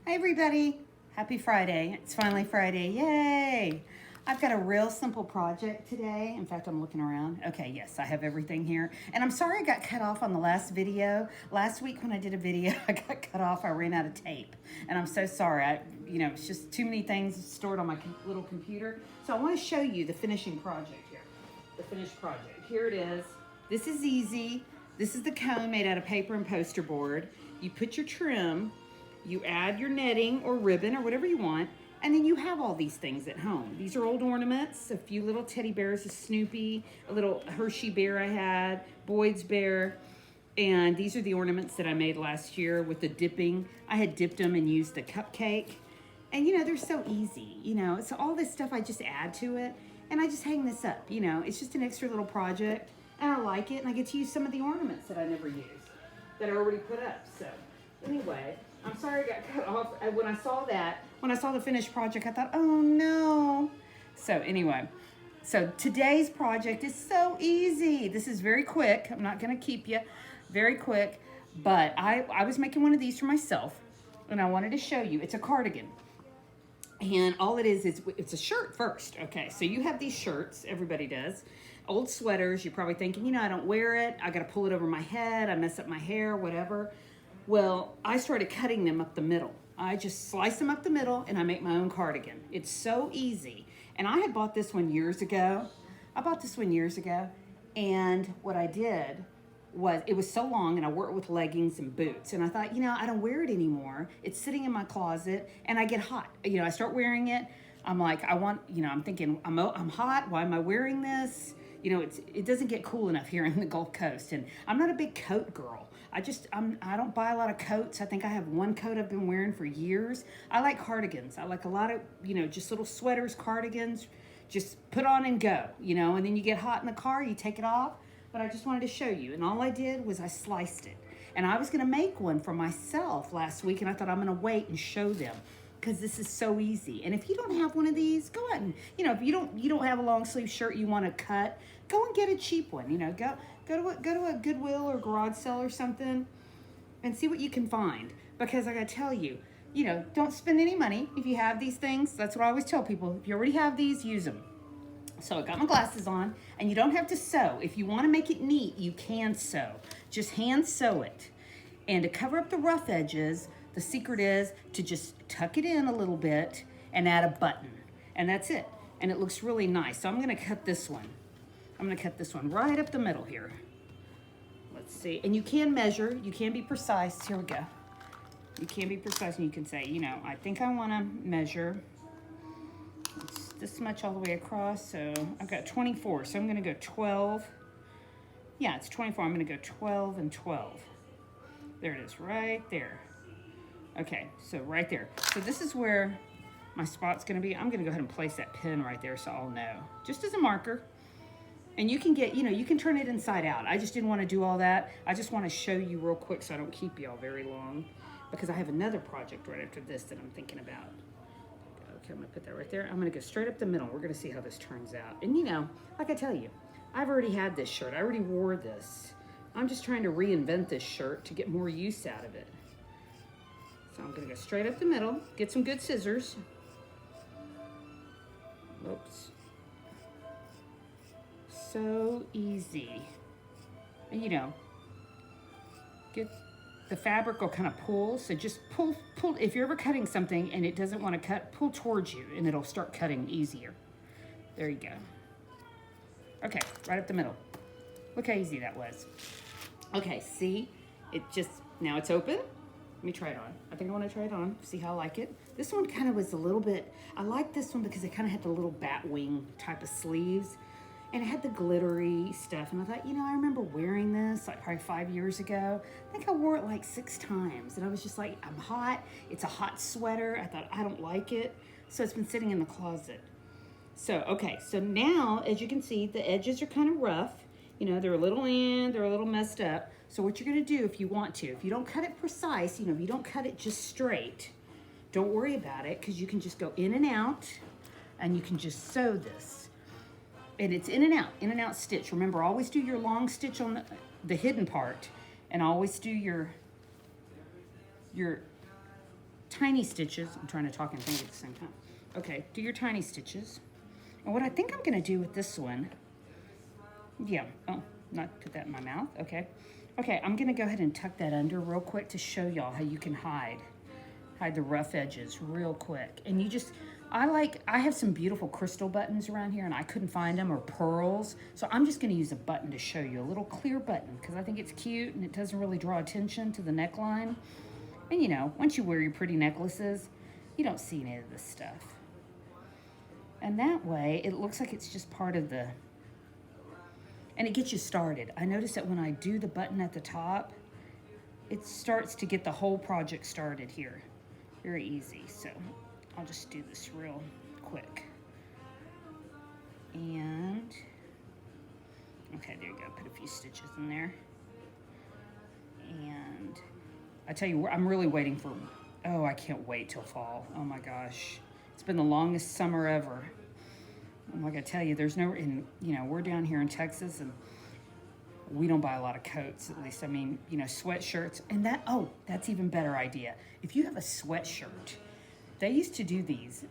Hi everybody, happy Friday. It's finally Friday, yay! I've got a real simple project today. In fact, I'm looking around. Okay, yes, I have everything here. And I'm sorry I got cut off on the last video. Last week when I did a video, I got cut off. I ran out of tape. And I'm so sorry. It's just too many things stored on my little computer. So I want to show you the finishing project here. The finished project. Here it is. This is easy. This is the cone made out of paper and poster board. You put your trim, you add your netting or ribbon or whatever you want, and then you have all these things at home. These are old ornaments, a few little teddy bears, a Snoopy, a little Hershey bear I had, Boyd's bear, and these are the ornaments that I made last year with the dipping. I had dipped them and used the cupcake. And they're so easy, so all this stuff I just add to it, and I just hang this up, it's just an extra little project, and I like it, and I get to use some of the ornaments that I never use, that I already put up. So anyway, I'm sorry I got cut off. When I saw the finished project, I thought, oh no. So anyway, so today's project is so easy. This is very quick. I'm not going to keep you. Very quick. But I was making one of these for myself, and I wanted to show you. It's a cardigan. And all it is it's a shirt first. Okay, so you have these shirts. Everybody does. Old sweaters. You're probably thinking, I don't wear it. I got to pull it over my head. I mess up my hair, whatever. Well, I started cutting them up the middle. I just slice them up the middle and I make my own cardigan. It's so easy. And I had bought this one years ago. And what I did was, it was so long and I wore it with leggings and boots. And I thought, I don't wear it anymore. It's sitting in my closet and I get hot. I start wearing it. I'm like, I'm thinking, I'm hot. Why am I wearing this? It doesn't get cool enough here in the Gulf Coast. And I'm not a big coat girl. I don't buy a lot of coats. I think I have one coat I've been wearing for years. I like cardigans. I like a lot of, just little sweaters, cardigans, just put on and go, and then you get hot in the car, you take it off. But I just wanted to show you. And all I did was I sliced it. And I was going to make one for myself last week. And I thought I'm going to wait and show them, because this is so easy. And if you don't have one of these, go out and, if you don't have a long sleeve shirt you want to cut, go and get a cheap one. Go to a Goodwill or garage sale or something and see what you can find. Because I got to tell you, don't spend any money if you have these things. That's what I always tell people. If you already have these, use them. So I got my glasses on, and you don't have to sew. If you want to make it neat, you can sew. Just hand sew it. And to cover up the rough edges, the secret is to just tuck it in a little bit and add a button. And that's it. And it looks really nice. So I'm going to cut this one. I'm going to cut this one right up the middle here. Let's see. And you can measure. You can be precise. Here we go. You can be precise, and you can say, I think I want to measure. It's this much all the way across. So I've got 24. So I'm going to go 12. Yeah, it's 24. I'm going to go 12 and 12. There it is, right there. Okay, so right there. So this is where my spot's going to be. I'm going to go ahead and place that pin right there so I'll know. Just as a marker. And you can get, you can turn it inside out. I just didn't want to do all that. I just want to show you real quick so I don't keep you all very long, because I have another project right after this that I'm thinking about. Okay, I'm going to put that right there. I'm going to go straight up the middle. We're going to see how this turns out. And like I tell you, I've already had this shirt. I already wore this. I'm just trying to reinvent this shirt to get more use out of it. So I'm going to go straight up the middle, get some good scissors. Oops. So easy. And get the fabric will kind of pull. So just pull. If you're ever cutting something and it doesn't want to cut, pull towards you and it'll start cutting easier. There you go. Okay, right up the middle. Look how easy that was. Okay, see? Now it's open. Let me try it on. I think I want to try it on, see how I like it. This one kind of was a little bit, I like this one because it kind of had the little bat wing type of sleeves. And it had the glittery stuff. And I thought, I remember wearing this like probably 5 years ago. I think I wore it like 6 times. And I was just like, I'm hot. It's a hot sweater. I thought, I don't like it. So it's been sitting in the closet. So, okay. So now, as you can see, the edges are kind of rough. They're a little messed up. So what you're going to do if you want to, if you don't cut it precise, if you don't cut it just straight, don't worry about it, because you can just go in and out and you can just sew this. And it's in and out stitch. Remember, always do your long stitch on the hidden part, and always do your tiny stitches. I'm trying to talk and think at the same time. Okay, do your tiny stitches. And what I think I'm gonna do with this one, yeah, oh, not put that in my mouth, okay. Okay, I'm gonna go ahead and tuck that under real quick to show y'all how you can hide the rough edges real quick. And you just, I have some beautiful crystal buttons around here and I couldn't find them, or pearls. So I'm just gonna use a button to show you, a little clear button, because I think it's cute and it doesn't really draw attention to the neckline. And you know, once you wear your pretty necklaces, you don't see any of this stuff. And that way, it looks like it's just part of the, and it gets you started. I notice that when I do the button at the top, it starts to get the whole project started here. Very easy, so I'll just do this real quick. And, okay, there you go, put a few stitches in there. And I tell you, I'm really waiting for, oh, I can't wait till fall. Oh my gosh. It's been the longest summer ever. I'm like I tell you, there's no, you know, we're down here in Texas and we don't buy a lot of coats, at least. I mean, you know, sweatshirts, and that, oh, that's even better idea. If you have a sweatshirt, they used to do these.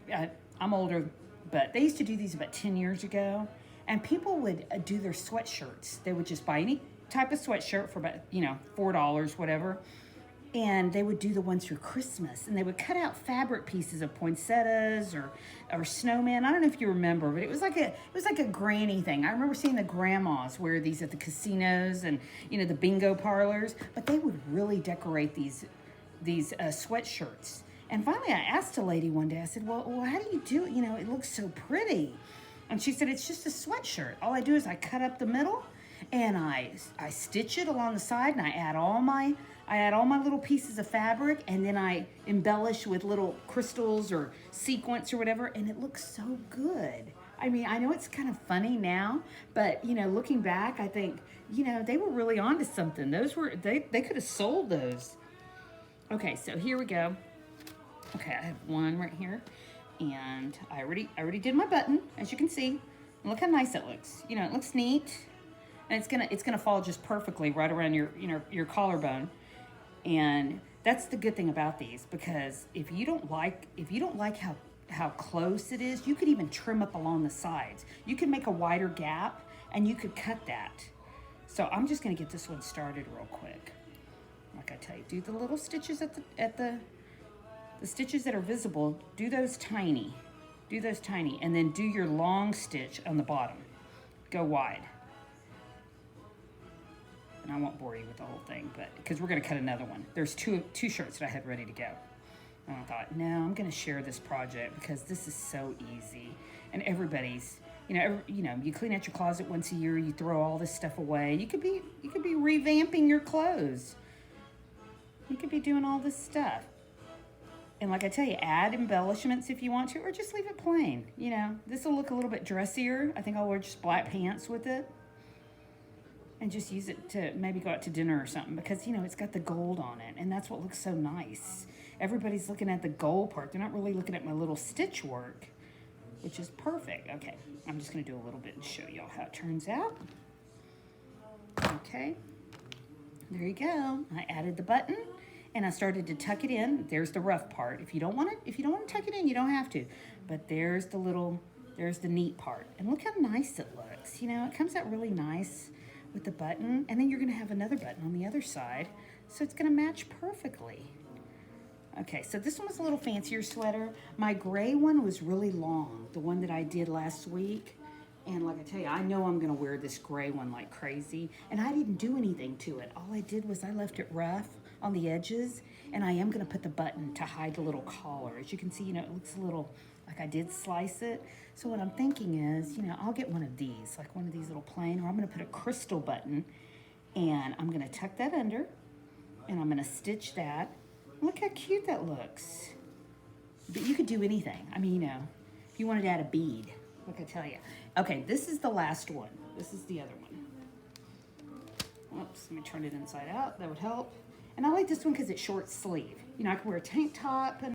I'm older, but they used to do these about 10 years ago, and people would do their sweatshirts. They would just buy any type of sweatshirt for about, you know, $4, whatever, and they would do the ones for Christmas, and they would cut out fabric pieces of poinsettias or snowman. I don't know if you remember, but it was like a granny thing. I remember seeing the grandmas wear these at the casinos and, you know, the bingo parlors, but they would really decorate these sweatshirts. And finally I asked a lady one day, I said, well, how do you do it? You know, it looks so pretty. And she said, it's just a sweatshirt. All I do is I cut up the middle and I stitch it along the side, and I add all my little pieces of fabric, and then I embellish with little crystals or sequins or whatever, and it looks so good. I mean, I know it's kind of funny now, but, you know, looking back, I think, you know, they were really onto something. Those were, they could have sold those. Okay, so here we go. Okay, I have one right here, and I already did my button, as you can see. Look how nice it looks. You know, it looks neat, and it's gonna fall just perfectly right around your collarbone. And that's the good thing about these, because if you don't like how close it is, you could even trim up along the sides. You could make a wider gap and you could cut that. So I'm just gonna get this one started real quick. Like I tell you, do the little stitches at the stitches that are visible, do those tiny, and then do your long stitch on the bottom. Go wide. And I won't bore you with the whole thing, but because we're gonna cut another one. There's two shirts that I had ready to go. And I thought, no, I'm gonna share this project because this is so easy. And everybody's, you clean out your closet once a year, you throw all this stuff away. You could be revamping your clothes. You could be doing all this stuff. And like I tell you, add embellishments if you want to, or just leave it plain. You know, this will look a little bit dressier. I think I'll wear just black pants with it. And just use it to maybe go out to dinner or something, because, you know, it's got the gold on it, and that's what looks so nice. Everybody's looking at the gold part. They're not really looking at my little stitch work, which is perfect. Okay, I'm just gonna do a little bit and show y'all how it turns out. Okay, there you go. I added the button and I started to tuck it in. There's the rough part. If you don't want to tuck it in, you don't have to. But there's the neat part. And look how nice it looks. You know, it comes out really nice with the button, and then you're gonna have another button on the other side, so it's gonna match perfectly. Okay, so this one was a little fancier sweater. My gray one was really long, the one that I did last week. And like I tell you, I know I'm gonna wear this gray one like crazy, and I didn't do anything to it. All I did was I left it rough on the edges, and I am gonna put the button to hide the little collar. As you can see, you know, it looks a little, like I did slice it. So what I'm thinking is, you know, I'll get one of these, like one of these little plain, or I'm gonna put a crystal button, and I'm gonna tuck that under, and I'm gonna stitch that. Look how cute that looks. But you could do anything. I mean, you know, if you wanted to add a bead, like I tell you. Okay, this is the last one. This is the other one. Oops, let me turn it inside out. That would help. And I like this one because it's short sleeve. You know, I can wear a tank top and